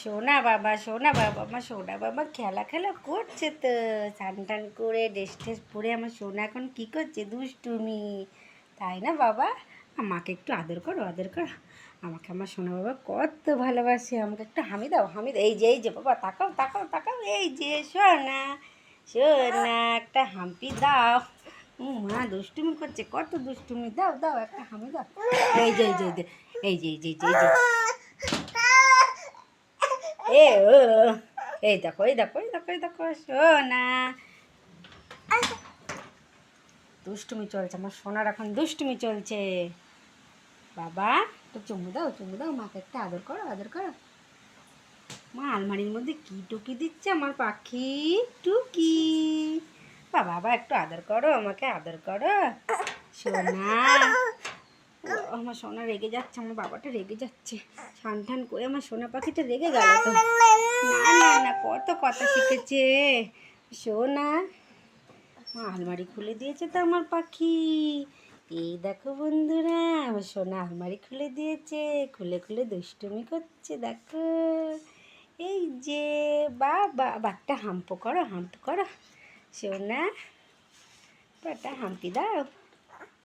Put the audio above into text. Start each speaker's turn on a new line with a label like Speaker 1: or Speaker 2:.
Speaker 1: সোনা বাবা আমার সোনা বাবা খেলা খেলা করছে তো। স্নান টান করে ড্রেস ট্রেস পরে আমার সোনা এখন কী করছে? দুষ্টুমি, তাই না বাবা? আমাকে একটু আদর করো, আদর করো। আমাকে আমার সোনা বাবা কত ভালোবাসে। আমাকে একটু হামি দাও, হামি দাও। এই যে বাবা, তাকাও তাকাও তাকাও। এই যে সোনা, সোনা একটা হাম্পি দাও। মা দুষ্টুমি করছে, কত দুষ্টুমি। দাও দাও একটা হামি দাও। এই যে এই যে এই যে এই যে এই যে এই যে এ ও এই দেখো এই দেখো এই দেখো এই দেখো সোনা দুষ্টুমি চলছে। আমার সোনার এখন দুষ্টুমি চলছে। বাবা তো চুমু দাও মাকে একটা আদর করো, আদর করো। মা আলমারির মধ্যে কি টুকি দিচ্ছে আমার পাখি টুকি। বাবা একটু আদর করো, আমাকে আদর করো সোনা। আমার সোনা রেগে যাচ্ছে, আমার বাবাটা রেগে যাচ্ছে। টান টান করে আমার সোনা পাখিটা রেগে গেল তো। না না না, কত কথা শিখেছে সোনা। মা আলমারি খুলে দিয়েছে তো আমার পাখি। এই দেখো বন্ধুরা, আমার সোনা আলমারি খুলে দিয়েছে। খুলে খুলে দুষ্টুমি করছে দেখো। এই যে বাবা একটা হাম্পো করো, হাম্প করো সোনা, একটা হাম্পি দাও।